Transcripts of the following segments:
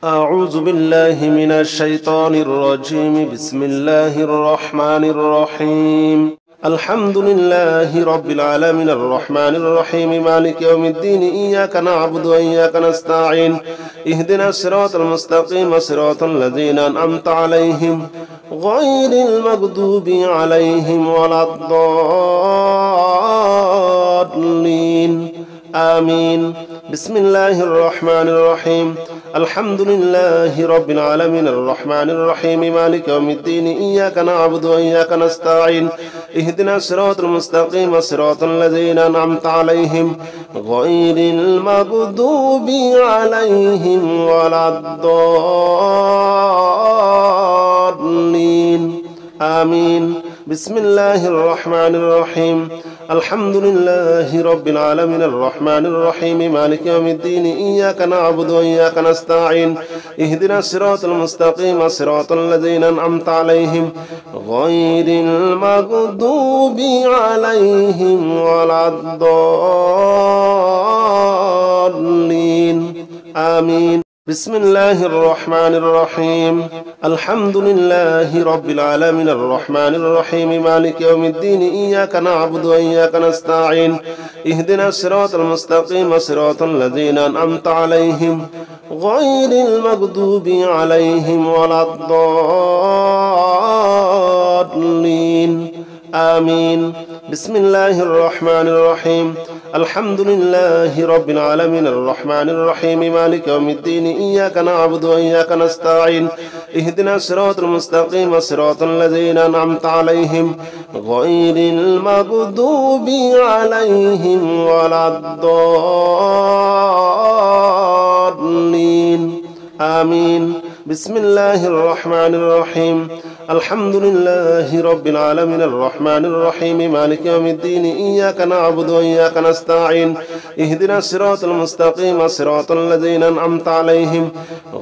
أعوذ بالله من الشيطان الرجيم بسم الله الرحمن الرحيم الحمد لله رب العالمين الرحمن الرحيم مالك يوم الدين إياك نعبد وإياك نستعين اهدنا الصراط المستقيم صراط الذين أنعمت عليهم غير المغضوب عليهم ولا الضالين آمين بسم الله الرحمن الرحيم الحمد لله رب العالمين الرحمن الرحيم مالك يوم الدين إياك نعبد وإياك نستعين اهدنا الصراط المستقيم صراط الذين أنعمت عليهم غير المغضوب عليهم ولا الضالين آمين بسم الله الرحمن الرحيم الحمد لله رب العالمين الرحمن الرحيم مالك يوم الدين إياك نعبد وإياك نستعين اهدنا الصراط المستقيم صراط الذين أنعمت عليهم غير المغضوب عليهم ولا الضالين آمين بسم الله الرحمن الرحيم الحمد لله رب العالمين الرحمن الرحيم مالك يوم الدين إياك نعبد وإياك نستعين اهدنا الصراط المستقيم صراط الذين أنعمت عليهم غير المغضوب عليهم ولا الضالين آمين بسم الله الرحمن الرحيم الحمد لله رب العالمين الرحمن الرحيم مالك يوم الدين إياك نعبد وإياك نستعين اهدنا الصراط المستقيم صراط الذين أنعمت عليهم غير المغضوب عليهم ولا الضالين آمين بسم الله الرحمن الرحيم الحمد لله رب العالمين الرحمن الرحيم مالك يوم الدين إياك نعبد وإياك نستعين اهدنا الصراط المستقيم صراط الذين أنعمت عليهم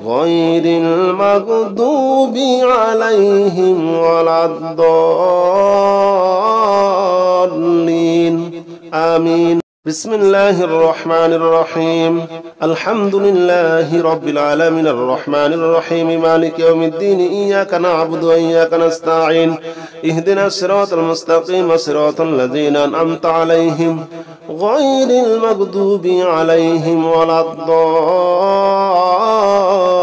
غير المغضوب عليهم ولا الضالين آمين بسم الله الرحمن الرحيم الحمد لله رب العالمين الرحمن الرحيم مالك يوم الدين إياك نعبد وإياك نستعين اهدنا الصراط المستقيم صراط الذين أنعمت عليهم غير المغضوب عليهم ولا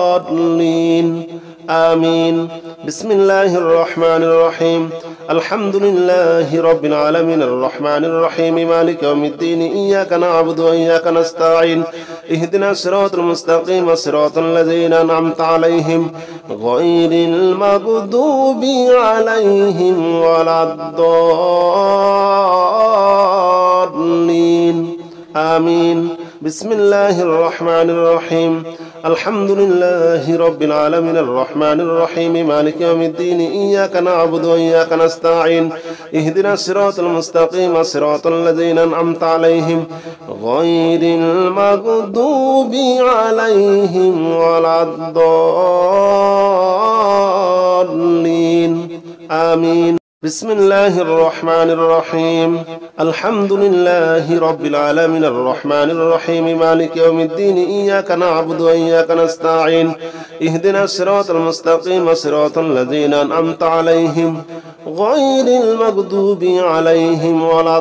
الضالين آمين بسم الله الرحمن الرحيم الحمد لله رب العالمين الرحمن الرحيم مالك يوم الدين إياك نعبد وإياك نستعين اهدنا الصراط المستقيم صراط الذين أنعمت عليهم غير المغضوب عليهم ولا الضالين آمين بسم الله الرحمن الرحيم الحمد لله رب العالمين الرحمن الرحيم مالك يوم الدين إياك نعبد وإياك نستعين اهدنا الصراط المستقيم صراط الذين أنعمت عليهم غير المغضوب عليهم ولا الضالين آمين بسم الله الرحمن الرحيم الحمد لله رب العالمين الرحمن الرحيم مالك يوم الدين إياك نعبد وإياك نستعين اهدنا الصراط المستقيم صراط الذين أنعمت عليهم غير المغضوب عليهم ولا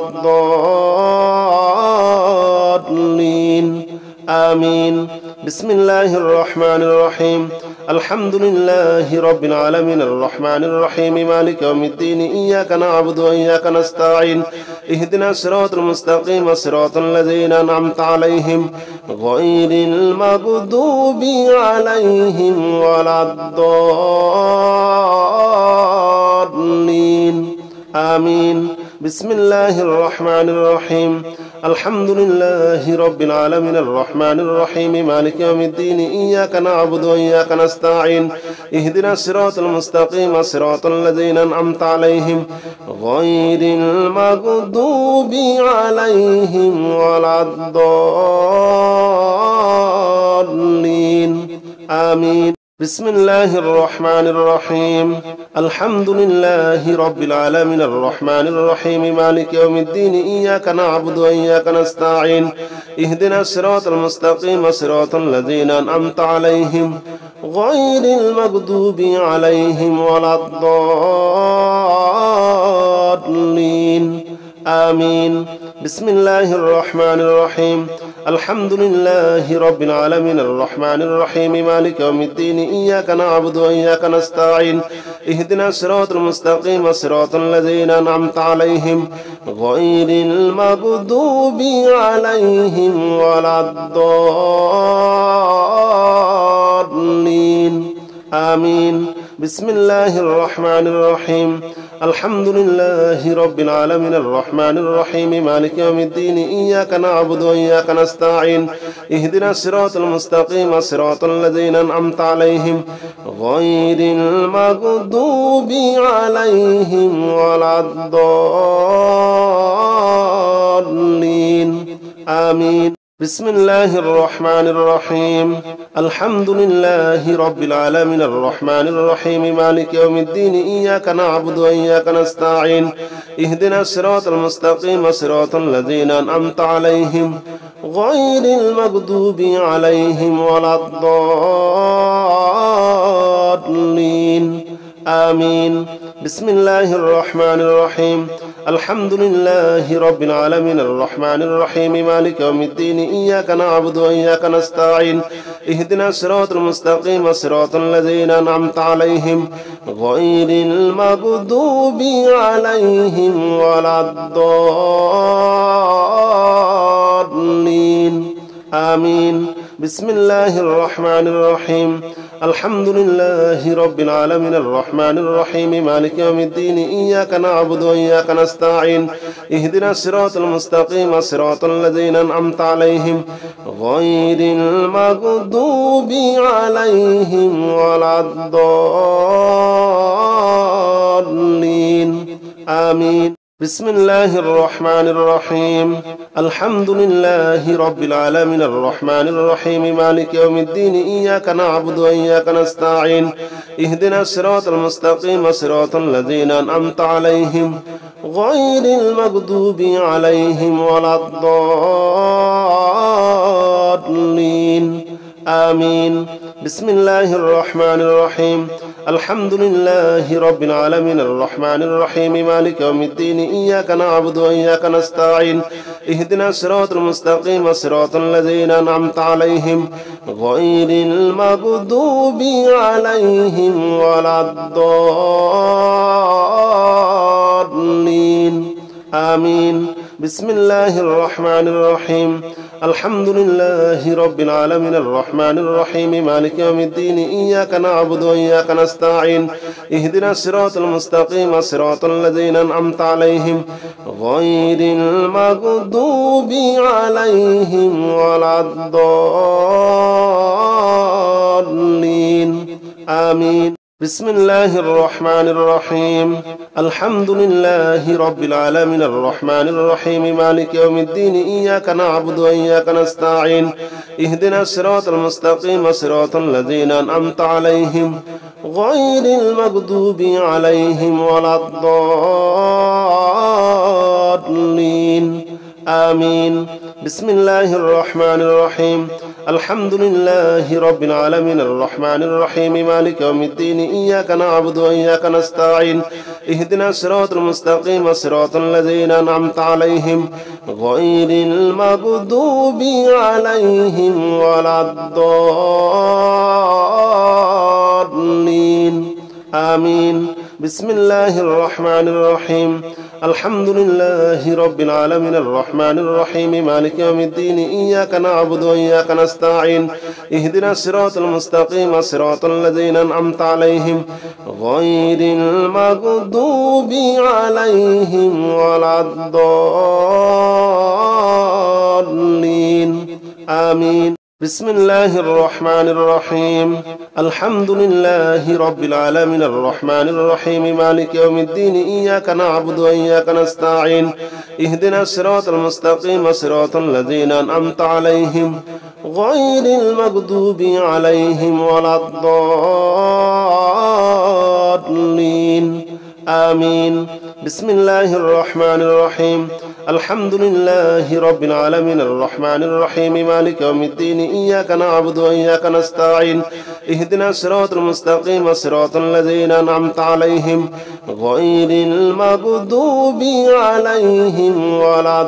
الضالين آمين بسم الله الرحمن الرحيم الحمد لله رب العالمين الرحمن الرحيم مالك يوم الدين إياك نعبد وإياك نستعين اهدنا الصراط المستقيم صراط الذين أنعمت عليهم غير المغضوب عليهم ولا الضالين آمين بسم الله الرحمن الرحيم الحمد لله رب العالمين الرحمن الرحيم مالك يوم الدين إياك نعبد وإياك نستعين اهدنا الصراط المستقيم صراط الذين أنعمت عليهم غير المغضوب عليهم ولا الضالين آمين بسم الله الرحمن الرحيم الحمد لله رب العالمين الرحمن الرحيم مالك يوم الدين إياك نعبد وإياك نستعين اهدنا الصراط المستقيم صراط الذين أنعمت عليهم غير المغضوب عليهم ولا الضالين آمين. بسم الله الرحمن الرحيم. الحمد لله رب العالمين الرحمن الرحيم مالك يوم الدين إياك نعبد وإياك نستعين اهدنا الصراط المستقيم صراط الذين أنعمت عليهم غير المغضوب عليهم ولا الضالين آمين. بسم الله الرحمن الرحيم. الحمد لله رب العالمين الرحمن الرحيم مالك يوم الدين إياك نعبد وإياك نستعين اهدنا الصراط المستقيم صراط الذين أنعمت عليهم غير المغضوب عليهم ولا الضالين آمين. بسم الله الرحمن الرحيم. الحمد لله رب العالمين الرحمن الرحيم مالك يوم الدين إياك نعبد وإياك نستعين اهدنا الصراط المستقيم صراط الذين أنعمت عليهم غير المغضوب عليهم ولا الضالين آمين. بسم الله الرحمن الرحيم. الحمد لله رب العالمين الرحمن الرحيم مالك يوم الدين إياك نعبد وإياك نستعين اهدنا الصراط المستقيم صراط الذين أنعمت عليهم غير المغضوب عليهم ولا الضالين آمين. بسم الله الرحمن الرحيم. الحمد لله رب العالمين الرحمن الرحيم مالك يوم الدين إياك نعبد وإياك نستعين اهدنا الصراط المستقيم صراط الذين أنعمت عليهم غير المغضوب عليهم ولا الضالين آمين. بسم الله الرحمن الرحيم. الحمد لله رب العالمين الرحمن الرحيم مالك يوم الدين إياك نعبد وإياك نستعين اهدنا الصراط المستقيم صراط الذين أنعمت عليهم غير المغضوب عليهم ولا الضالين آمين. بسم الله الرحمن الرحيم. الحمد لله رب العالمين الرحمن الرحيم مالك يوم الدين إياك نعبد وإياك نستعين اهدنا الصراط المستقيم صراط الذين أنعمت عليهم غير المغضوب عليهم ولا الضالين آمين. بسم الله الرحمن الرحيم. الحمد لله رب العالمين الرحمن الرحيم مالك يوم الدين إياك نعبد وإياك نستعين اهدنا الصراط المستقيم صراط الذين أنعمت عليهم غير المغضوب عليهم ولا الضالين آمين. بسم الله الرحمن الرحيم. الحمد لله رب العالمين الرحمن الرحيم مالك يوم الدين إياك نعبد وإياك نستعين اهدنا الصراط المستقيم صراط الذين أنعمت عليهم غير المغضوب عليهم ولا الضالين آمين. بسم الله الرحمن الرحيم. الحمد لله رب العالمين الرحمن الرحيم مالك يوم الدين إياك نعبد وإياك نستعين اهدنا الصراط المستقيم صراط الذين أنعمت عليهم غير المغضوب عليهم ولا الضالين آمين. بسم الله الرحمن الرحيم. الحمد لله رب العالمين الرحمن الرحيم مالك يوم الدين إياك نعبد وإياك نستعين اهدنا الصراط المستقيم صراط الذين أنعمت عليهم غير المغضوب عليهم ولا الضالين آمين. بسم الله الرحمن الرحيم. الحمد لله رب العالمين الرحمن الرحيم مالك يوم الدين إياك نعبد وإياك نستعين اهدنا الصراط المستقيم صراط الذين أنعمت عليهم غير المغضوب عليهم ولا الضالين آمين. بسم الله الرحمن الرحيم. الحمد لله رب العالمين الرحمن الرحيم مالك يوم الدين إياك نعبد وإياك نستعين اهدنا الصراط المستقيم صراط الذين أنعمت عليهم غير المغضوب عليهم ولا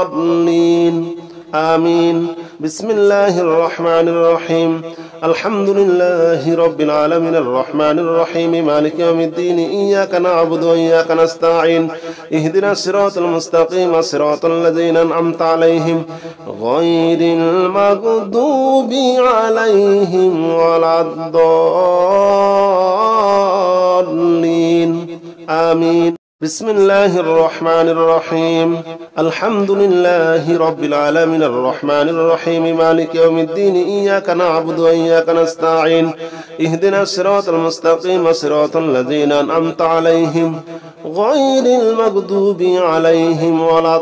الضالين آمين بسم الله الرحمن الرحيم الحمد لله رب العالمين الرحمن الرحيم مالك يوم الدين إياك نعبد وإياك نستعين اهدنا الصراط المستقيم صراط الذين أنعمت عليهم غير المغضوب عليهم ولا الضالين آمين بسم الله الرحمن الرحيم الحمد لله رب العالمين الرحمن الرحيم مالك يوم الدين إياك نعبد وإياك نستعين اهدنا الصراط المستقيم صراط الذين أنعمت عليهم غير المغضوب عليهم ولا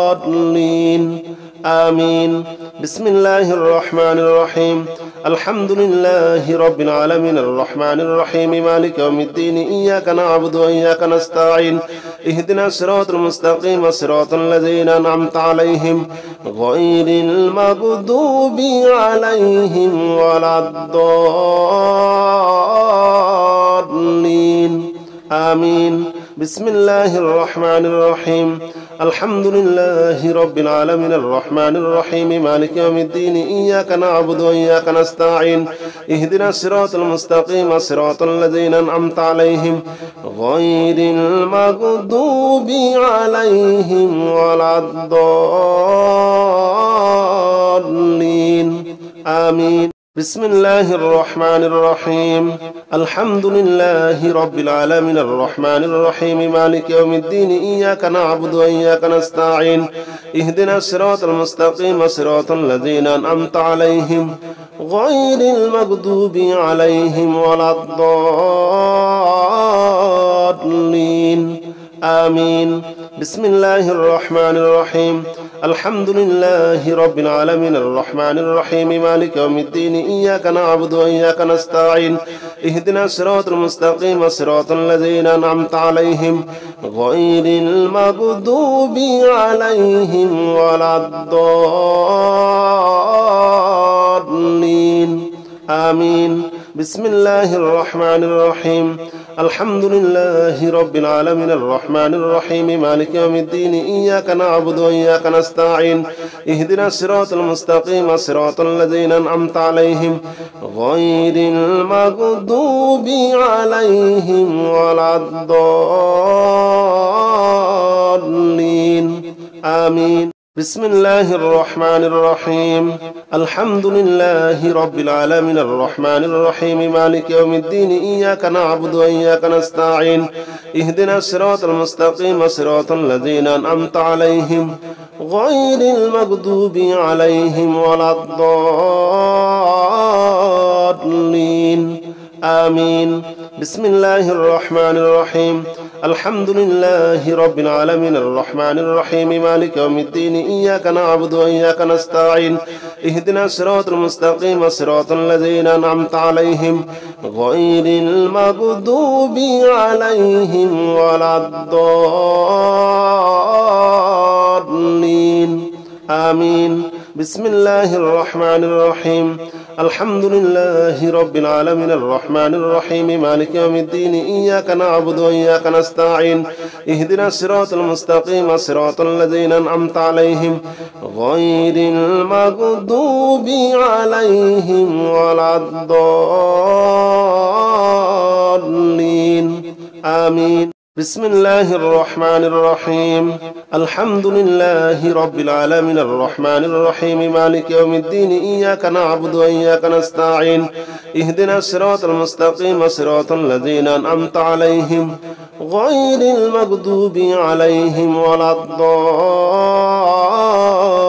الضالين آمين بسم الله الرحمن الرحيم الحمد لله رب العالمين الرحمن الرحيم مالك يوم الدين إياك نعبد وإياك نستعين اهدنا الصراط المستقيم صراط الذين أنعمت عليهم غير المغضوب عليهم ولا الضالين آمين بسم الله الرحمن الرحيم الحمد لله رب العالمين الرحمن الرحيم مالك يوم الدين إياك نعبد وإياك نستعين اهدنا الصراط المستقيم صراط الذين أنعمت عليهم غير المغضوب عليهم ولا الضالين آمين بسم الله الرحمن الرحيم الحمد لله رب العالمين الرحمن الرحيم مالك يوم الدين إياك نعبد وإياك نستعين اهدنا الصراط المستقيم صراط الذين أنعمت عليهم غير المغضوب عليهم ولا الضالين آمين بسم الله الرحمن الرحيم الحمد لله رب العالمين الرحمن الرحيم مالك يوم الدين إياك نعبد وإياك نستعين اهدنا الصراط المستقيم صراط الذين أنعمت عليهم غير المغضوب عليهم ولا الضالين آمين بسم الله الرحمن الرحيم الحمد لله رب العالمين الرحمن الرحيم مالك يوم الدين إياك نعبد وإياك نستعين اهدنا الصراط المستقيم صراط الذين أنعمت عليهم غير المغضوب عليهم ولا الضالين آمين بسم الله الرحمن الرحيم الحمد لله رب العالمين الرحمن الرحيم مالك يوم الدين إياك نعبد وإياك نستعين اهدنا الصراط المستقيم صراط الذين أنعمت عليهم غير المغضوب عليهم ولا الضالين آمين بسم الله الرحمن الرحيم الحمد لله رب العالمين الرحمن الرحيم مالك يوم الدين إياك نعبد وإياك نستعين اهدنا الصراط المستقيم صراط الذين أنعمت عليهم غير المغضوب عليهم ولا الضالين آمين بسم الله الرحمن الرحيم الحمد لله رب العالمين الرحمن الرحيم مالك يوم الدين إياك نعبد وإياك نستعين اهدنا الصراط المستقيم صراط الذين أنعمت عليهم غير المغضوب عليهم ولا الضالين آمين بسم الله الرحمن الرحيم الحمد لله رب العالمين الرحمن الرحيم مالك يوم الدين إياك نعبد وإياك نستعين اهدنا الصراط المستقيم صراط الذين أنعمت عليهم غير المغضوب عليهم ولا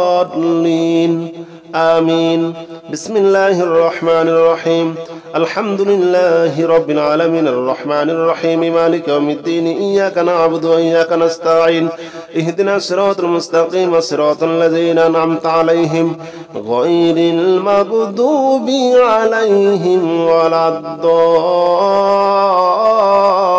الضالين آمين بسم الله الرحمن الرحيم الحمد لله رب العالمين الرحمن الرحيم مالك يوم الدين إياك نعبد وإياك نستعين اهدنا الصراط المستقيم صراط الذين أنعمت عليهم غير المغضوب عليهم ولا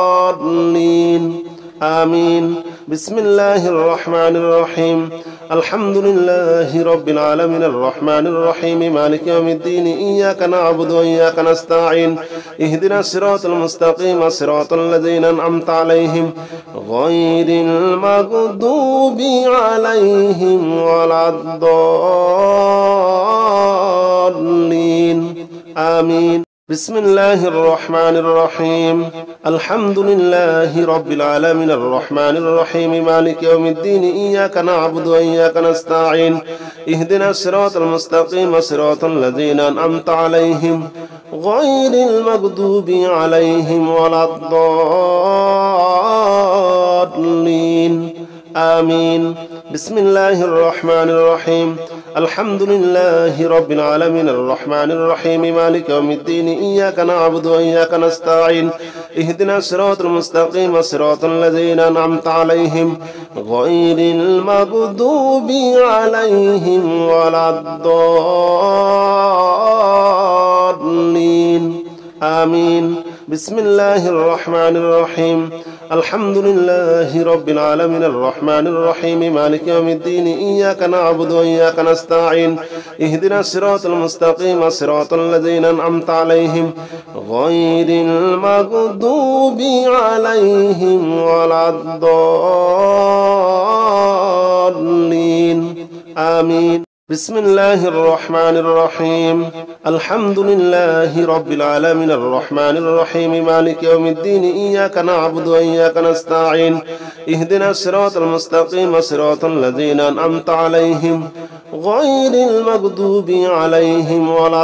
الضالين آمين بسم الله الرحمن الرحيم الحمد لله رب العالمين الرحمن الرحيم مالك يوم الدين إياك نعبد وإياك نستعين اهدنا الصراط المستقيم صراط الذين أنعمت عليهم غير المغضوب عليهم ولا الضالين آمين. بسم الله الرحمن الرحيم الحمد لله رب العالمين الرحمن الرحيم مالك يوم الدين إياك نعبد وإياك نستعين اهدنا الصراط المستقيم صراط الذين أنعمت عليهم غير المغضوب عليهم ولا الضالين آمين. بسم الله الرحمن الرحيم الحمد لله رب العالمين الرحمن الرحيم مالك يوم الدين إياك نعبد وإياك نستعين اهدنا الصراط المستقيم صراط الذين أنعمت عليهم غير المغضوب عليهم ولا الضالين آمين. بسم الله الرحمن الرحيم الحمد لله رب العالمين الرحمن الرحيم مالك يوم الدين إياك نعبد وإياك نستعين اهدنا الصراط المستقيم صراط الذين أنعمت عليهم غير المغضوب عليهم ولا الضالين آمين. بسم الله الرحمن الرحيم الحمد لله رب العالمين الرحمن الرحيم مالك يوم الدين إياك نعبد وإياك نستعين اهدنا الصراط المستقيم صراط الذين أنعمت عليهم غير المغضوب عليهم ولا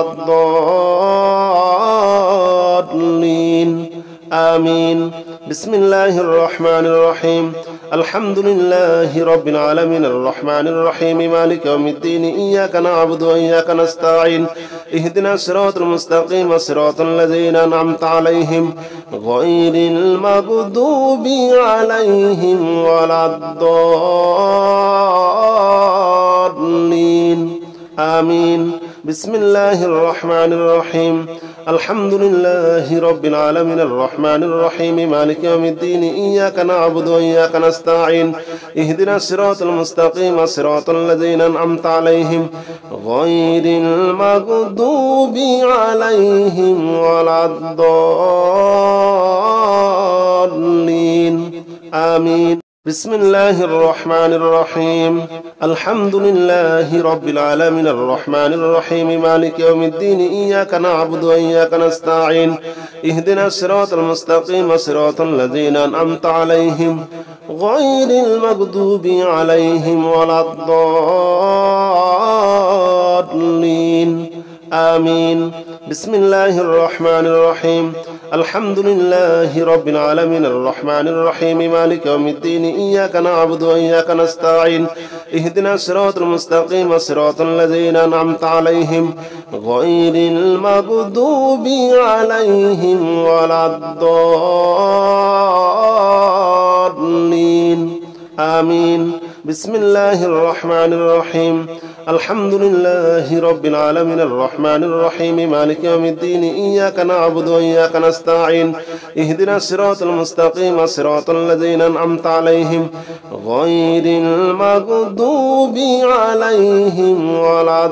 الضالين آمين. بسم الله الرحمن الرحيم الحمد لله رب العالمين الرحمن الرحيم مالك يوم الدين إياك نعبد وإياك نستعين اهدنا الصراط المستقيم صراط الذين أنعمت عليهم غير المغضوب عليهم ولا الضالين آمين. بسم الله الرحمن الرحيم الحمد لله رب العالمين الرحمن الرحيم مالك يوم الدين إياك نعبد وإياك نستعين اهدنا الصراط المستقيم صراط الذين أنعمت عليهم غير المغضوب عليهم ولا الضالين آمين. بسم الله الرحمن الرحيم الحمد لله رب العالمين الرحمن الرحيم مالك يوم الدين إياك نعبد وإياك نستعين اهدنا الصراط المستقيم صراط الذين أنعمت عليهم غير المغضوب عليهم ولا الضالين آمين. بسم الله الرحمن الرحيم الحمد لله رب العالمين الرحمن الرحيم مالك يوم الدين إياك نعبد وإياك نستعين اهدنا الصراط المستقيم صراط الذين أنعمت عليهم غير المغضوب عليهم ولا الضالين آمين. بسم الله الرحمن الرحيم الحمد لله رب العالمين الرحمن الرحيم مالك يوم الدين إياك نعبد وإياك نستعين اهدنا الصراط المستقيم صراط الذين أنعمت عليهم غير المغضوب عليهم ولا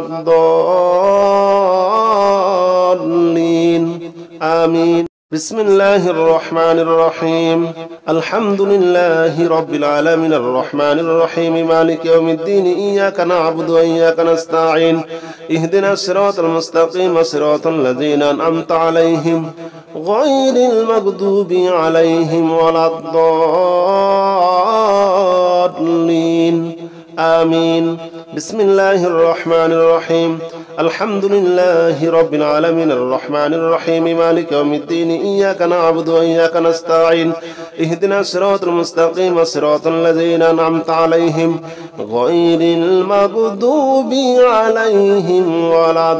الضالين آمين. بسم الله الرحمن الرحيم الحمد لله رب العالمين الرحمن الرحيم مالك يوم الدين إياك نعبد وإياك نستعين اهدنا الصراط المستقيم صراط الذين أنعمت عليهم غير المغضوب عليهم ولا الضالين آمين. بسم الله الرحمن الرحيم الحمد لله رب العالمين الرحمن الرحيم مالك يوم الدين إياك نعبد وإياك نستعين اهدنا الصراط المستقيم صراط الذين أنعمت عليهم غير المغضوب عليهم ولا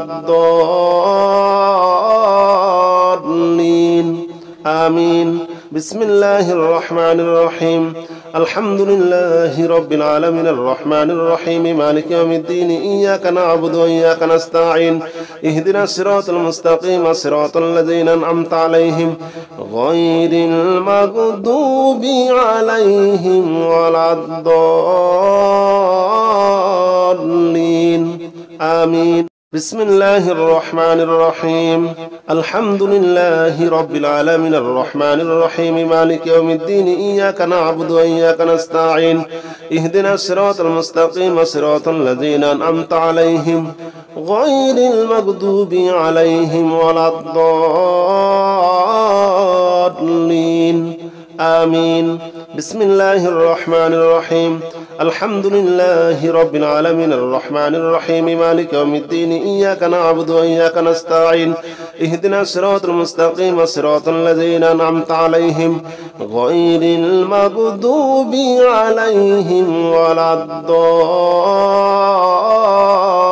الضالين آمين. بسم الله الرحمن الرحيم الحمد لله رب العالمين الرحمن الرحيم مالك يوم الدين إياك نعبد وإياك نستعين اهدنا الصراط المستقيم صراط الذين أنعمت عليهم غير المغضوب عليهم ولا الضالين آمين. بسم الله الرحمن الرحيم الحمد لله رب العالمين الرحمن الرحيم مالك يوم الدين إياك نعبد وإياك نستعين اهدنا الصراط المستقيم صراط الذين أنعمت عليهم غير المغضوب عليهم ولا الضالين آمين. بسم الله الرحمن الرحيم الحمد لله رب العالمين الرحمن الرحيم مالك يوم الدين إياك نعبد وإياك نستعين اهدنا الصراط المستقيم صراط الذين أنعمت عليهم غير المغضوب عليهم ولا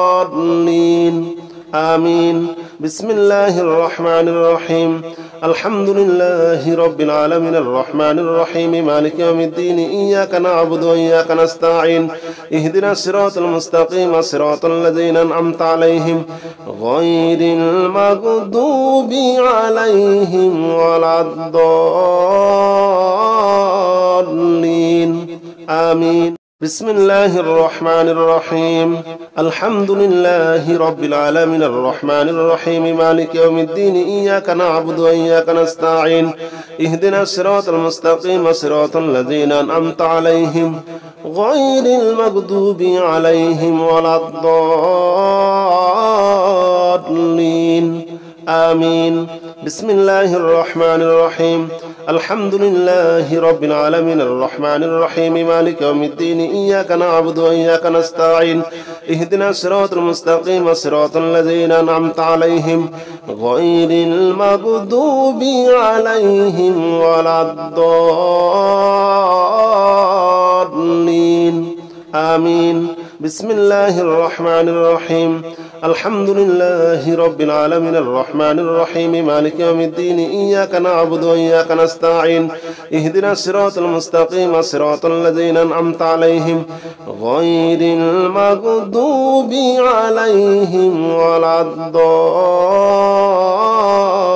الضالين آمين. بسم الله الرحمن الرحيم الحمد لله رب العالمين الرحمن الرحيم مالك يوم الدين إياك نعبد وإياك نستعين اهدنا الصراط المستقيم صراط الذين أنعمت عليهم غير المغضوب عليهم ولا الضالين آمين. بسم الله الرحمن الرحيم الحمد لله رب العالمين الرحمن الرحيم مالك يوم الدين إياك نعبد وإياك نستعين اهدنا الصراط المستقيم صراط الذين أنعمت عليهم غير المغضوب عليهم ولا الضالين آمين. بسم الله الرحمن الرحيم الحمد لله رب العالمين الرحمن الرحيم مالك يوم الدين إياك نعبد وإياك نستعين اهدنا الصراط المستقيم صراط الذين أنعمت عليهم غير المغضوب عليهم ولا الضالين آمين. بسم الله الرحمن الرحيم الحمد لله رب العالمين الرحمن الرحيم مالك يوم الدين إياك نعبد وإياك نستعين اهدنا الصراط المستقيم صراط الذين أنعمت عليهم غير المغضوب عليهم ولا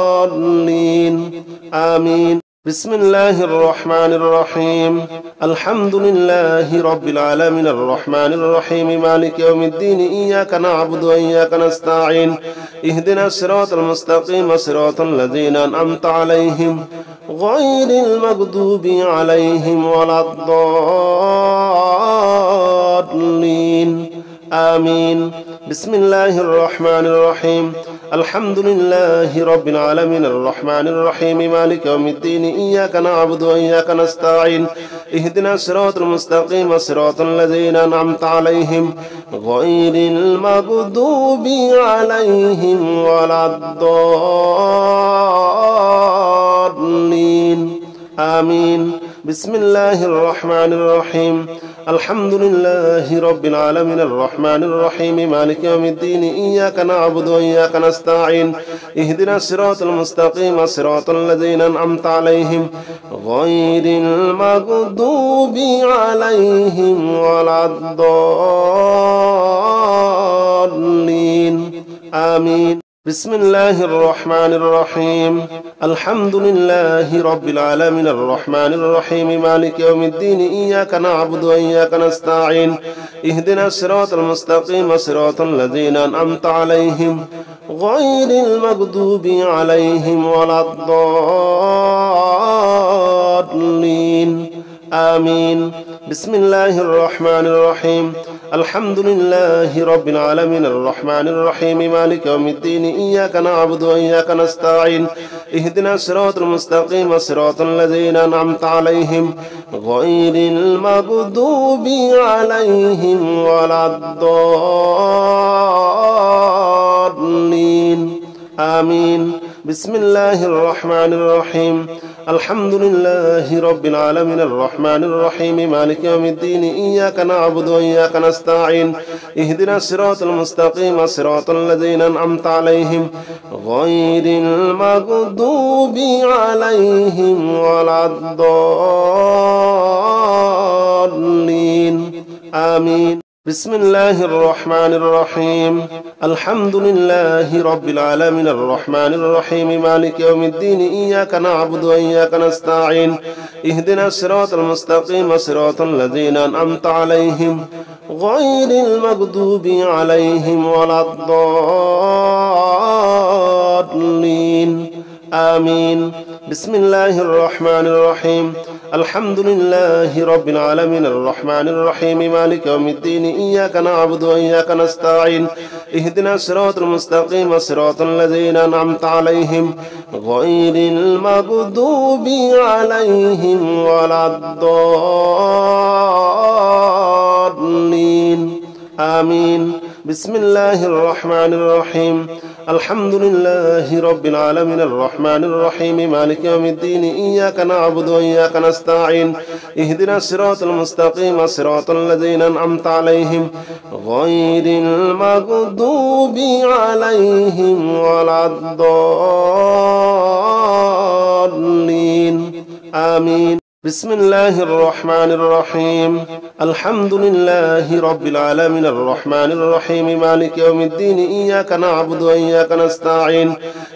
الضالين آمين. بسم الله الرحمن الرحيم الحمد لله رب العالمين الرحمن الرحيم مالك يوم الدين إياك نعبد وإياك نستعين اهدنا الصراط المستقيم صراط الذين أنعمت عليهم غير المغضوب عليهم ولا الضالين آمين. بسم الله الرحمن الرحيم الحمد لله رب العالمين الرحمن الرحيم مالك يوم الدين إياك نعبد وإياك نستعين اهدنا الصراط المستقيم صراط الذين أنعمت عليهم غير المغضوب عليهم ولا الضالين آمين. بسم الله الرحمن الرحيم الحمد لله رب العالمين الرحمن الرحيم مالك يوم الدين إياك نعبد وإياك نستعين اهدنا الصراط المستقيم صراط الذين أنعمت عليهم غير المغضوب عليهم ولا الضالين آمين. بسم الله الرحمن الرحيم الحمد لله رب العالمين الرحمن الرحيم مالك يوم الدين إياك نعبد وإياك نستعين اهدنا الصراط المستقيم صراط الذين أنعمت عليهم غير المغضوب عليهم ولا الضالين آمين. بسم الله الرحمن الرحيم الحمد لله رب العالمين الرحمن الرحيم مالك يوم الدين إياك نعبد وإياك نستعين اهدنا الصراط المستقيم صراط الذين أنعمت عليهم غير المغضوب عليهم ولا الضالين آمين. بسم الله الرحمن الرحيم الحمد لله رب العالمين الرحمن الرحيم مالك يوم الدين إياك نعبد وإياك نستعين اهدنا الصراط المستقيم صراط الذين أنعمت عليهم غير المغضوب عليهم ولا الضالين آمين. بسم الله الرحمن الرحيم الحمد لله رب العالمين الرحمن الرحيم مالك يوم الدين إياك نعبد وإياك نستعين اهدنا الصراط المستقيم صراط الذين أنعمت عليهم غير المغضوب عليهم ولا الضالين آمين. بسم الله الرحمن الرحيم الحمد لله رب العالمين الرحمن الرحيم مالك يوم الدين إياك نعبد وإياك نستعين اهدنا الصراط المستقيم صراط الذين أنعمت عليهم غير المغضوب عليهم ولا الضالين آمين. بسم الله الرحمن الرحيم الحمد لله رب العالمين الرحمن الرحيم مالك يوم الدين إياك نعبد وإياك نستعين اهدنا الصراط المستقيم صراط الذين أنعمت عليهم غير المغضوب عليهم ولا الضالين آمين. بسم الله الرحمن الرحيم الحمد لله رب العالمين الرحمن الرحيم مالك يوم الدين إياك نعبد وإياك نستعين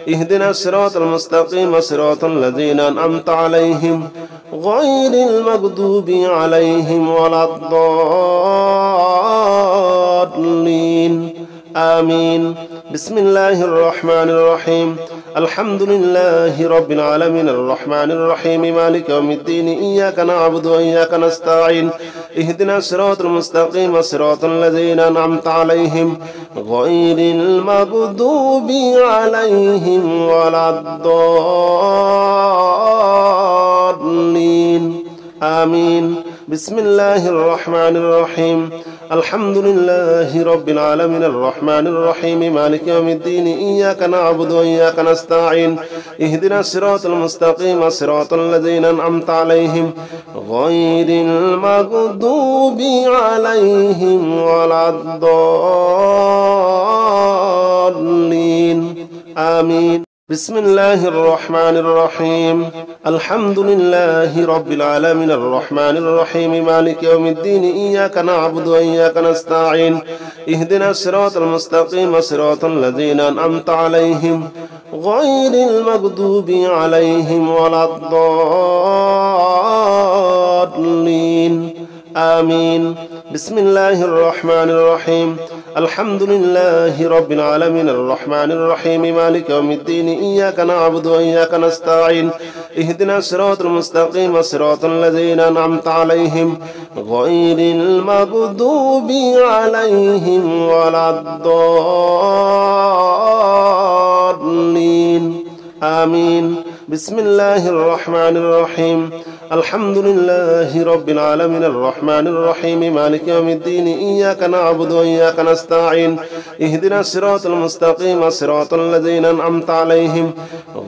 اهدنا الصراط المستقيم صراط الذين أنعمت عليهم غير المغضوب عليهم ولا الضالين آمين. بسم الله الرحمن الرحيم الحمد لله رب العالمين الرحمن الرحيم مالك يوم الدين إياك نعبد وإياك نستعين اهدنا الصراط المستقيم صراط الذين أنعمت عليهم غير المغضوب عليهم ولا الضالين آمين. بسم الله الرحمن الرحيم الحمد لله رب العالمين الرحمن الرحيم مالك يوم الدين إياك نعبد وإياك نستعين اهدنا الصراط المستقيم صراط الذين أنعمت عليهم غير المغضوب عليهم ولا الضالين آمين. بسم الله الرحمن الرحيم الحمد لله رب العالمين الرحمن الرحيم مالك يوم الدين إياك نعبد وإياك نستعين اهدنا الصراط المستقيم صراط الذين أنعمت عليهم غير المغضوب عليهم ولا الضالين آمين. بسم الله الرحمن الرحيم الحمد لله رب العالمين الرحمن الرحيم مالك يوم الدين إياك نعبد وإياك نستعين اهدنا الصراط المستقيم صراط الذين أنعمت عليهم غير المغضوب عليهم ولا الضالين آمين. بسم الله الرحمن الرحيم الحمد لله رب العالمين الرحمن الرحيم مالك يوم الدين إياك نعبد وإياك نستعين اهدنا الصراط المستقيم صراط الذين أنعمت عليهم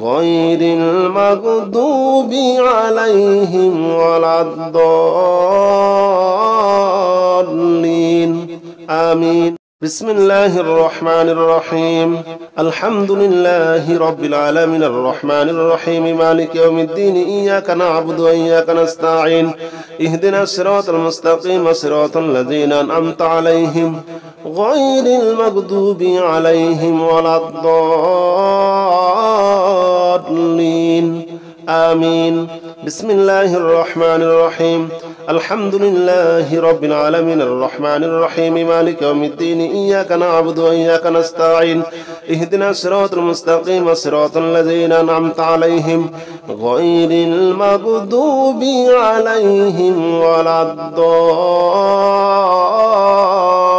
غير المغضوب عليهم ولا الضالين آمين. بسم الله الرحمن الرحيم الحمد لله رب العالمين الرحمن الرحيم مالك يوم الدين إياك نعبد وإياك نستعين اهدنا الصراط المستقيم صراط الذين أنعمت عليهم غير المغضوب عليهم ولا الضالين آمين. بسم الله الرحمن الرحيم الحمد لله رب العالمين الرحمن الرحيم مالك يوم الدين إياك نعبد وإياك نستعين اهدنا الصراط المستقيم صراط الذين أنعمت عليهم غير المغضوب عليهم ولا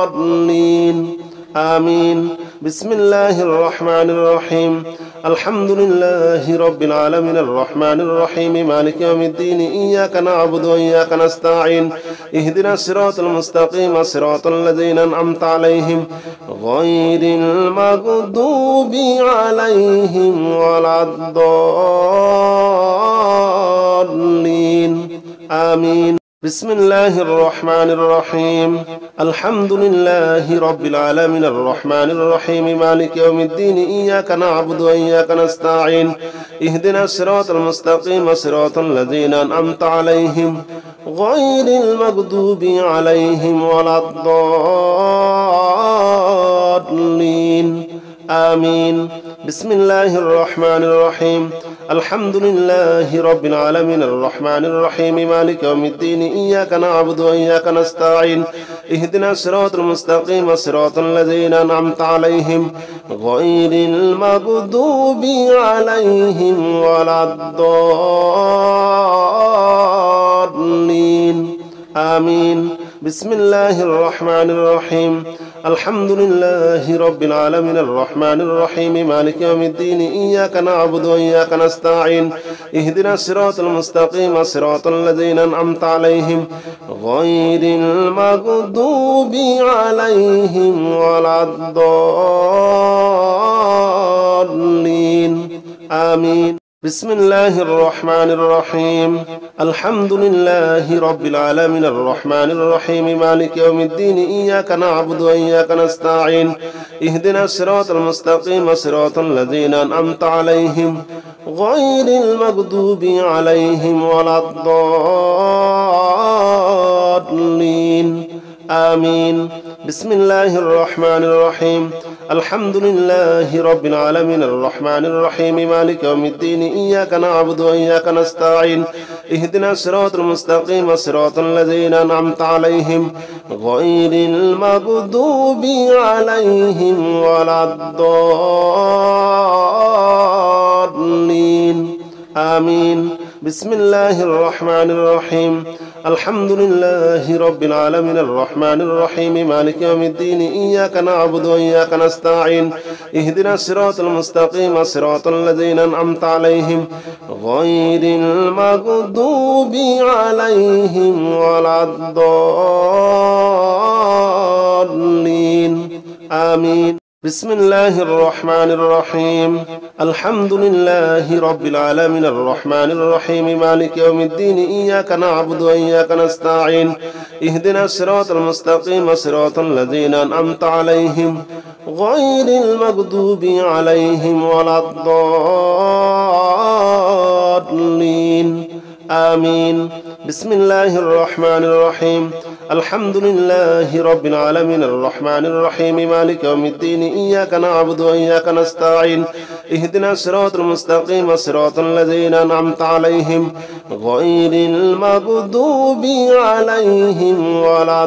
الضالين آمين. بسم الله الرحمن الرحيم الحمد لله رب العالمين الرحمن الرحيم مالك يوم الدين إياك نعبد وإياك نستعين اهدنا الصراط المستقيم صراط الذين أنعمت عليهم غير المغضوب عليهم ولا الضالين آمين. بسم الله الرحمن الرحيم الحمد لله رب العالمين الرحمن الرحيم مالك يوم الدين إياك نعبد وإياك نستعين اهدنا الصراط المستقيم صراط الذين أنعمت عليهم غير المغضوب عليهم ولا الضالين آمين. بسم الله الرحمن الرحيم الحمد لله رب العالمين الرحمن الرحيم مالك يوم الدين إياك نعبد وإياك نستعين اهدنا الصراط المستقيم صراط الذين أنعمت عليهم غير المغضوب عليهم ولا الضالين آمين. بسم الله الرحمن الرحيم الحمد لله رب العالمين الرحمن الرحيم مالك يوم الدين إياك نعبد وإياك نستعين اهدنا الصراط المستقيم صراط الذين أنعمت عليهم غير المغضوب عليهم ولا الضالين آمين. بسم الله الرحمن الرحيم الحمد لله رب العالمين الرحمن الرحيم مالك يوم الدين إياك نعبد وإياك نستعين اهدنا الصراط المستقيم صراط الذين أنعمت عليهم غير المغضوب عليهم ولا الضالين آمين. بسم الله الرحمن الرحيم الحمد لله رب العالمين الرحمن الرحيم مالك يوم الدين إياك نعبد وإياك نستعين اهدنا الصراط المستقيم صراط الذين أنعمت عليهم غير المغضوب عليهم ولا الضالين آمين. بسم الله الرحمن الرحيم الحمد لله رب العالمين الرحمن الرحيم مالك يوم الدين إياك نعبد وإياك نستعين اهدنا الصراط المستقيم صراط الذين أنعمت عليهم غير المغضوب عليهم ولا الضالين آمين. بسم الله الرحمن الرحيم الحمد لله رب العالمين الرحمن الرحيم مالك يوم الدين إياك نعبد وإياك نستعين اهدنا الصراط المستقيم صراط الذين أنعمت عليهم غير المغضوب عليهم ولا الضالين آمين. بسم الله الرحمن الرحيم الحمد لله رب العالمين الرحمن الرحيم مالك يوم الدين إياك نعبد وإياك نستعين اهدنا الصراط المستقيم صراط الذين أنعمت عليهم غير المغضوب عليهم ولا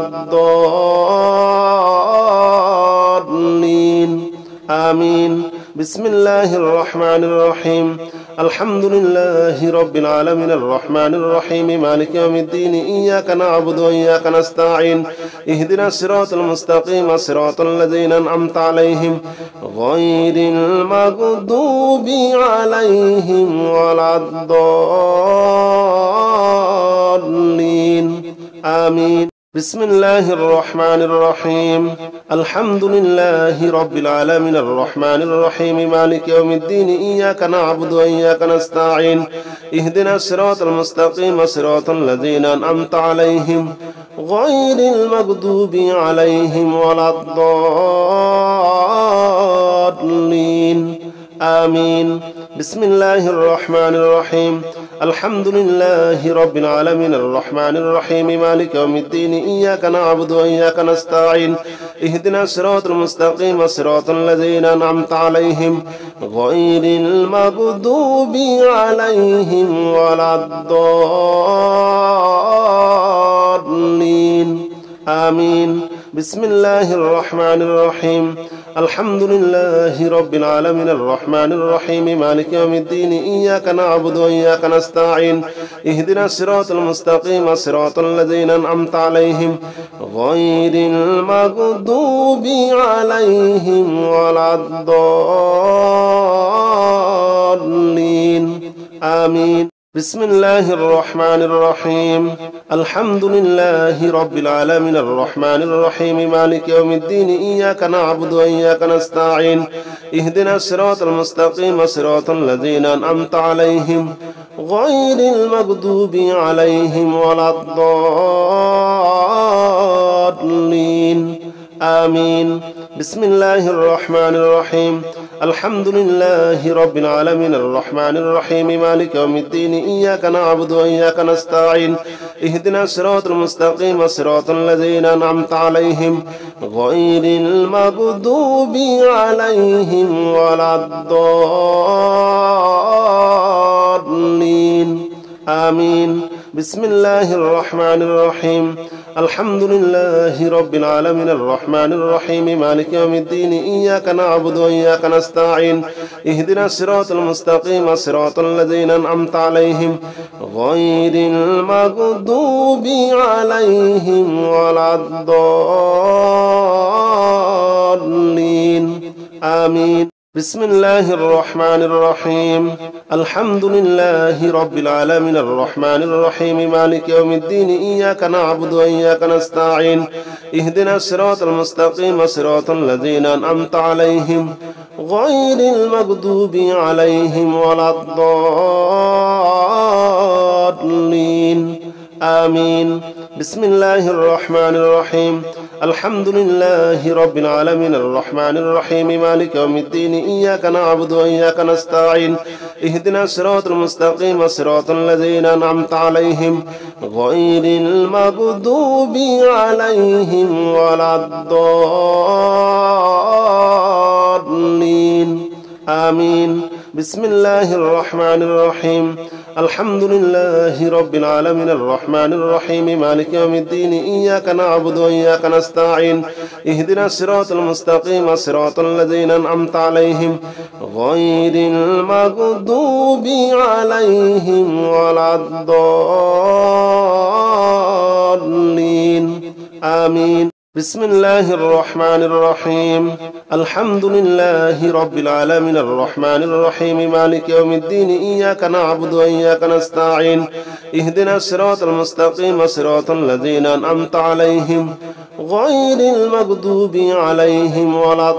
الضالين آمين. بسم الله الرحمن الرحيم الحمد لله رب العالمين الرحمن الرحيم مالك يوم الدين إياك نعبد وإياك نستعين اهدنا الصراط المستقيم صراط الذين أنعمت عليهم غير المغضوب عليهم ولا الضالين آمين. بسم الله الرحمن الرحيم الحمد لله رب العالمين الرحمن الرحيم مالك يوم الدين إياك نعبد وإياك نستعين اهدنا الصراط المستقيم صراط الذين أنعمت عليهم غير المغضوب عليهم ولا الضالين آمين. بسم الله الرحمن الرحيم الحمد لله رب العالمين الرحمن الرحيم مالك يوم الدين إياك نعبد وإياك نستعين اهدنا الصراط المستقيم صراط الذين أنعمت عليهم غير المغضوب عليهم ولا الضالين آمين. بسم الله الرحمن الرحيم الحمد لله رب العالمين الرحمن الرحيم مالك يوم الدين إياك نعبد وإياك نستعين اهدنا الصراط المستقيم صراط الذين أنعمت عليهم غير المغضوب عليهم ولا الضالين آمين بسم الله الرحمن الرحيم الحمد لله رب العالمين الرحمن الرحيم مالك يوم الدين إياك نعبد وإياك نستعين اهدنا الصراط المستقيم صراط الذين أنعمت عليهم غير المغضوب عليهم ولا الضالين آمين بسم الله الرحمن الرحيم الحمد لله رب العالمين الرحمن الرحيم مالك يوم الدين إياك نعبد وإياك نستعين اهدنا الصراط المستقيم صراط الذين أنعمت عليهم غير المغضوب عليهم ولا الضالين آمين بسم الله الرحمن الرحيم الحمد لله رب العالمين الرحمن الرحيم مالك يوم الدين إياك نعبد وإياك نستعين اهدنا الصراط المستقيم صراط الذين أنعمت عليهم غير المغضوب عليهم ولا الضالين آمين بسم الله الرحمن الرحيم الحمد لله رب العالمين الرحمن الرحيم مالك يوم الدين إياك نعبد وإياك نستعين اهدنا الصراط المستقيم صراط الذين أنعمت عليهم غير المغضوب عليهم ولا الضالين آمين بسم الله الرحمن الرحيم الحمد لله رب العالمين الرحمن الرحيم مالك يوم الدين إياك نعبد وإياك نستعين اهدنا الصراط المستقيم صراط الذين أنعمت عليهم غير المغضوب عليهم ولا الضالين آمين بسم الله الرحمن الرحيم الحمد لله رب العالمين الرحمن الرحيم مالك يوم الدين إياك نعبد وإياك نستعين اهدنا الصراط المستقيم صراط الذين أنعمت عليهم غير المغضوب عليهم ولا الضالين آمين بسم الله الرحمن الرحيم الحمد لله رب العالمين الرحمن الرحيم مالك يوم الدين إياك نعبد وإياك نستعين اهدنا الصراط المستقيم صراط الذين أنعمت عليهم غير المغضوب عليهم ولا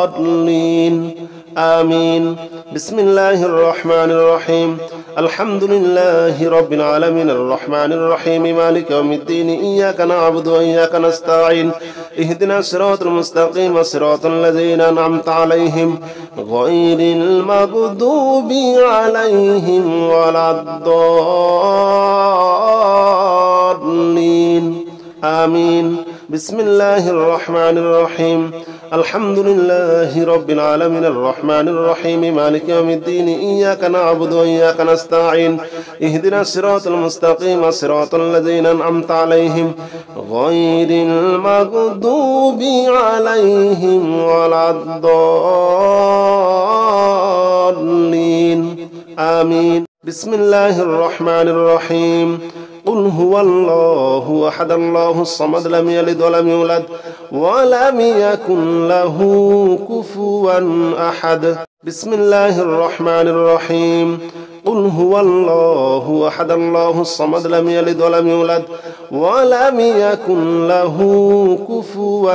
الضالين آمين بسم الله الرحمن الرحيم الحمد لله رب العالمين الرحمن الرحيم مالك يوم الدين إياك نعبد وإياك نستعين اهدنا الصراط المستقيم صراط الذين أنعمت عليهم غير المغضوب عليهم ولا الضالين آمين بسم الله الرحمن الرحيم الحمد لله رب العالمين الرحمن الرحيم مالك يوم الدين إياك نعبد وإياك نستعين اهدنا الصراط المستقيم صراط الذين أنعمت عليهم غير المغضوب عليهم ولا الضالين آمين بسم الله الرحمن الرحيم قل هو الله أحد الله الصمد لم يلد ولم يولد ولم يكن له كفوا أحد بسم الله الرحمن الرحيم قل هو الله أحد الله الصمد لم يلد ولم يولد ولم يكن له كفوا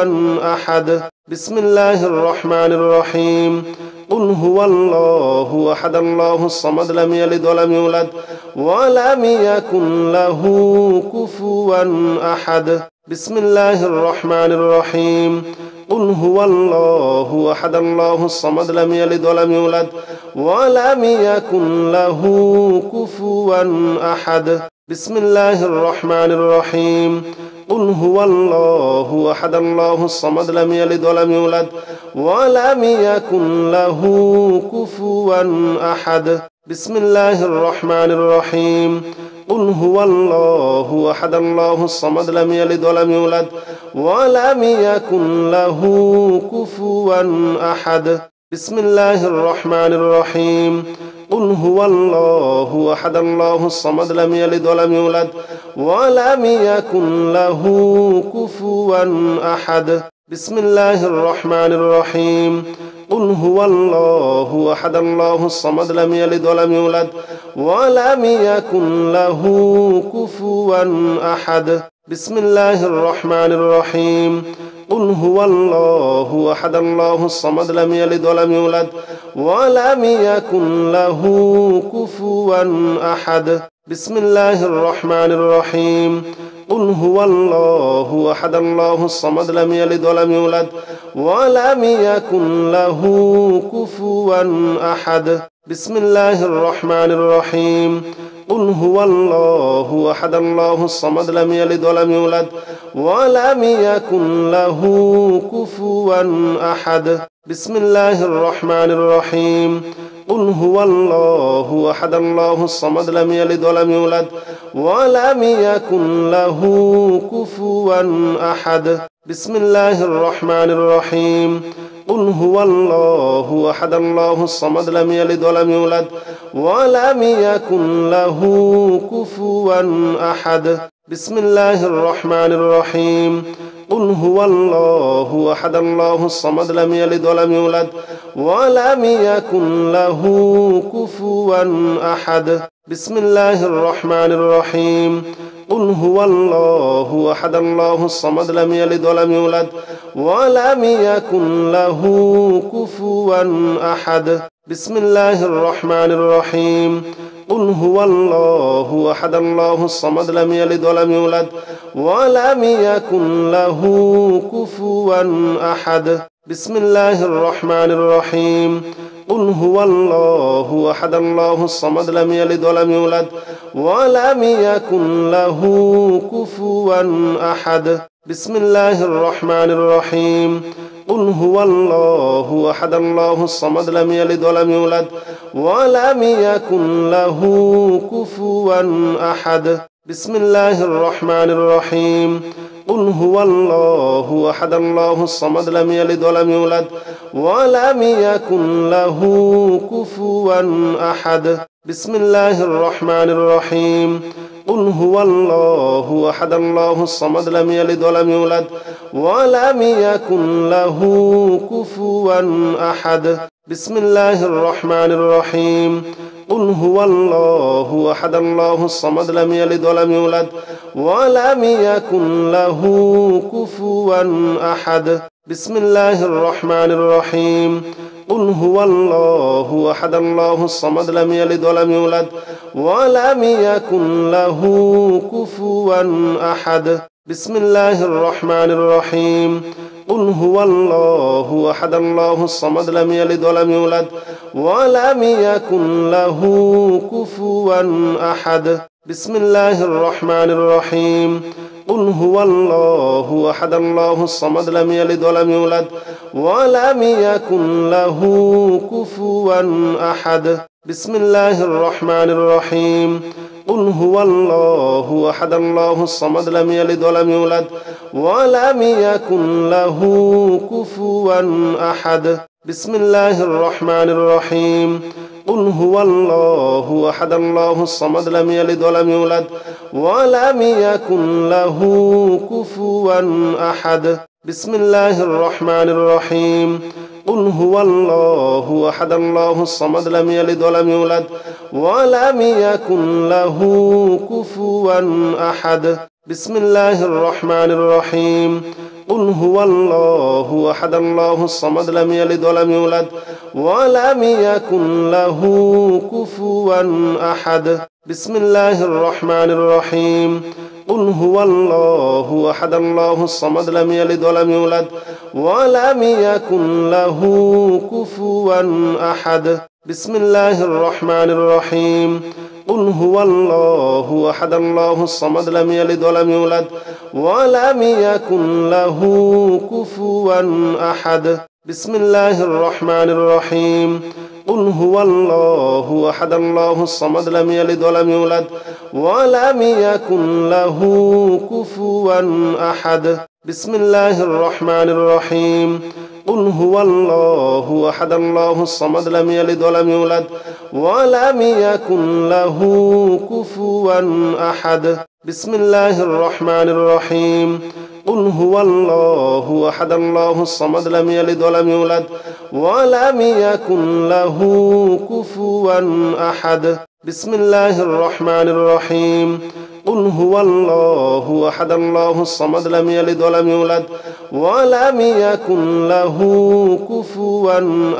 أحد بسم الله الرحمن الرحيم قل هو الله أحد الله الصمد لم يلد ولم يولد ولم يكن له كفوا أحد بسم الله الرحمن الرحيم قل هو الله أحد الله الصمد لم يلد ولم يولد ولم يكن له كفوا أحد بسم الله الرحمن الرحيم قل هو الله أحد الله الصمد لم يلد ولم يولد ولم يكن له كفوا أحد بسم الله الرحمن الرحيم قل هو الله أحد الله الصمد لم يلد ولم يولد ولم يكن له كفوا أحد بسم الله الرحمن الرحيم قل هو الله أحد الله الصمد لم يلد ولم يولد ولم يكن له كفوا أحد بسم الله الرحمن الرحيم قل هو الله أحد الله الصمد لم يلد ولم يولد ولم يكن له كفوا أحد بسم الله الرحمن الرحيم قل هو الله أحد الله الصمد لم يلد ولم يولد ولم يكن له كفوا أحد بسم الله الرحمن الرحيم قل هو الله أحد الله الصمد لم يلد ولم يولد ولم يكن له كفوا أحد بسم الله الرحمن الرحيم قل هو الله أحد الله الصمد لم يلد ولم يولد ولم يكن له كفوا أحد بسم الله الرحمن الرحيم قل هو الله أحد الله الصمد لم يلد ولم يولد ولم يكن له كفوا أحد بسم الله الرحمن الرحيم قل هو الله أحد الله الصمد لم يلد ولم يولد ولم يكن له كفوا أحد بسم الله الرحمن الرحيم قل هو الله أحد الله الصمد لم يلد ولم يولد ولم يكن له كفوا أحد بسم الله الرحمن الرحيم قل هو الله أحد الله الصمد لم يلد ولم يولد ولم يكن له كفوا أحد بسم الله الرحمن الرحيم قل هو الله أحد الله الصمد لم يلد ولم يولد ولم يكن له كفوا أحد بسم الله الرحمن الرحيم قل هو الله أحد الله الصمد لم يلد ولم يولد ولم يكن له كفوا أحد بسم الله الرحمن الرحيم قل هو الله أحد الله الصمد لم يلد ولم يولد ولم يكن له كفوا أحد بسم الله الرحمن الرحيم قل هو الله أحد الله الصمد لم يلد ولم يولد ولم يكن له كفوا أحد بسم الله الرحمن الرحيم قل هو الله أحد الله الصمد لم يلد ولم يولد ولم يكن له كفوا أحد بسم الله الرحمن الرحيم قل هو الله أحد الله الصمد لم يلد ولم يولد ولم يكن له كفوا أحد بسم الله الرحمن الرحيم قل هو الله أحد الله الصمد لم يلد ولم يولد ولم يكن له كفوا أحد بسم الله الرحمن الرحيم قل هو الله أحد الله الصمد لم يلد ولم يولد ولم يكن له كفوا أحد بسم الله الرحمن الرحيم قل هو الله أحد الله الصمد لم يلد ولم يولد ولم يكن له كفوا أحد بسم الله الرحمن الرحيم قل هو الله أحد الله الصمد لم يلد ولم يولد ولم يكن له كفوا أحد بسم الله الرحمن الرحيم قل هو الله أحد الله الصمد لم يلد ولم يولد ولم يكن له كفوا أحد بسم الله الرحمن الرحيم قل هو الله أحد الله الصمد لم يلد ولم يولد ولم يكن له كفوا أحد بسم الله الرحمن الرحيم قل هو الله أحد الله الصمد لم يلد ولم يولد ولم يكن له كفوا أحد بسم الله الرحمن الرحيم قل هو الله أحد الله الصمد لم يلد ولم يولد ولم يكن له كفوا أحد بسم الله الرحمن الرحيم قل هو الله أحد الله الصمد لم يلد ولم يولد ولم يكن له كفوا أحد بسم الله الرحمن الرحيم قل هو الله أحد الله الصمد لم يلد ولم يولد ولم يكن له كفوا أحد بسم الله الرحمن الرحيم قل هو الله أحد الله الصمد لم يلد ولم يولد ولم يكن له كفوا أحد بسم الله الرحمن الرحيم قل هو الله أحد الله الصمد لم يلد ولم يولد ولم يكن له كفوا أحد بسم الله الرحمن الرحيم قل هو الله أحد الله الصمد لم يلد ولم يولد ولم يكن له كفوا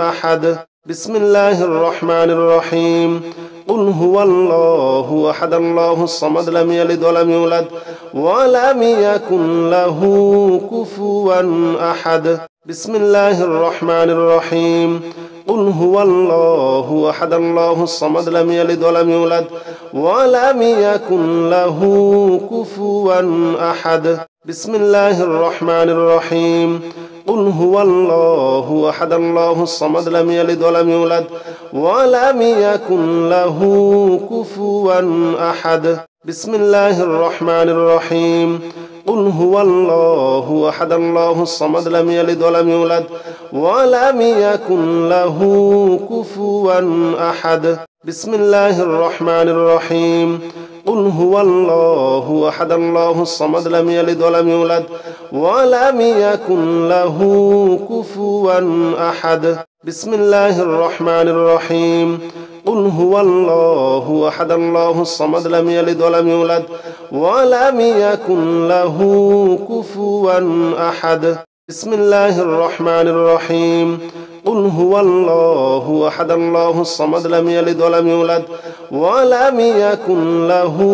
أحد بسم الله الرحمن الرحيم قل هو الله أحد الله الصمد لم يلد ولم يولد ولم يكن له كفوا أحد بسم الله الرحمن الرحيم قل هو الله أحد الله الصمد لم يلد ولم يولد ولم يكن له كفوا أحد بسم الله الرحمن الرحيم قل هو الله أحد الله الصمد لم يلد ولم يولد ولم يكن له كفوا أحد بسم الله الرحمن الرحيم قل هو الله أحد الله الصمد لم يلد ولم يولد ولم يكن له كفوا أحد بسم الله الرحمن الرحيم قل هو الله أحد الله الصمد لم يلد ولم يولد ولم يكن له كفوا أحد بسم الله الرحمن الرحيم قل هو الله أحد الله الصمد لم يلد ولم يولد ولم يكن له كفوا أحد بسم الله الرحمن الرحيم قل هو الله أحد الله الصمد لم يلد ولم يولد ولم يكن له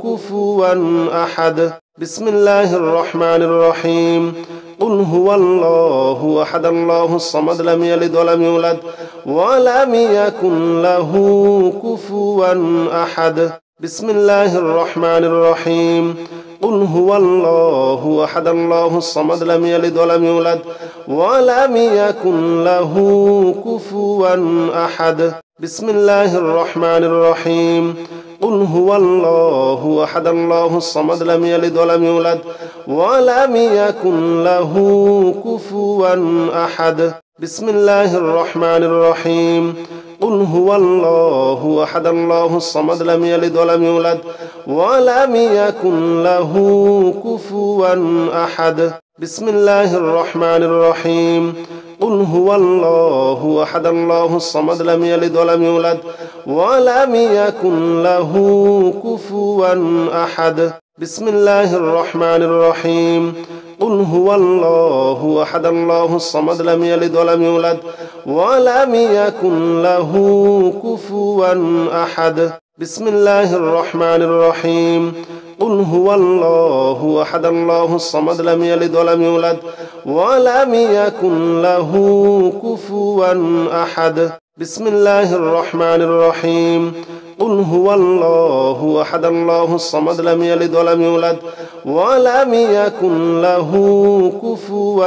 كفوا أحد بسم الله الرحمن الرحيم قل هو الله أحد الله الصمد لم يلد ولم يولد ولم يكن له كفوا أحد بسم الله الرحمن الرحيم قل هو الله أحد الله الصمد لم يلد ولم يولد ولم يكن له كفوا أحد بسم الله الرحمن الرحيم قل هو الله أحد الله الصمد لم يلد ولم يولد ولم يكن له كفوا أحد بسم الله الرحمن الرحيم قل هو الله أحد الله الصمد لم يلد ولم يولد ولم يكن له كفوا أحد بسم الله الرحمن الرحيم قل هو الله أحد الله الصمد لم يلد ولم يولد ولم يكن له كفوا أحد بسم الله الرحمن الرحيم قل هو الله أحد الله الصمد لم يلد ولم يولد ولم يكن له كفوا أحد بسم الله الرحمن الرحيم قل هو الله أحد الله الصمد لم يلد ولم يولد ولم يكن له كفوا أحد بسم الله الرحمن الرحيم قل هو الله أحد الله الصمد لم يلد ولم يولد ولم يكن له كفوا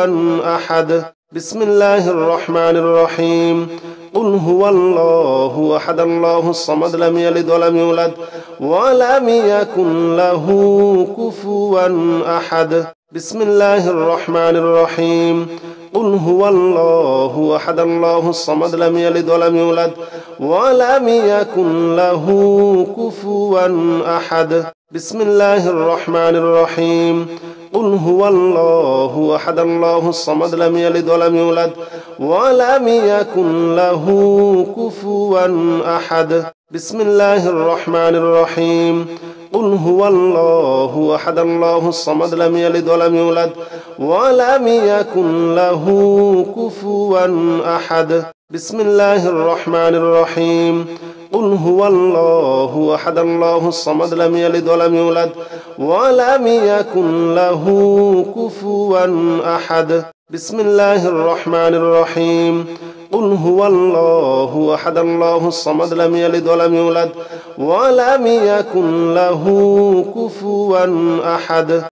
أحد بسم الله الرحمن الرحيم قل هو الله أحد الله الصمد لم يلد ولم يولد ولم يكن له كفوا أحد بسم الله الرحمن الرحيم قل هو الله أحد الله الصمد لم يلد ولم يولد ولم يكن له كفوا أحد بسم الله الرحمن الرحيم قل هو الله أحد الله الصمد لم يلد ولم يولد ولم يكن له كفوا أحد بسم الله الرحمن الرحيم قل هو الله أحد الله الصمد لم يلد ولم يولد ولم يكن له كفوا أحد بسم الله الرحمن الرحيم قل هو الله أحد الله الصمد لم يلد ولم يولد ولم يكن له كفوا أحد بسم الله الرحمن الرحيم قل هو الله أحد الله الصمد لم يلد ولم يولد ولم يكن له كفوا أحد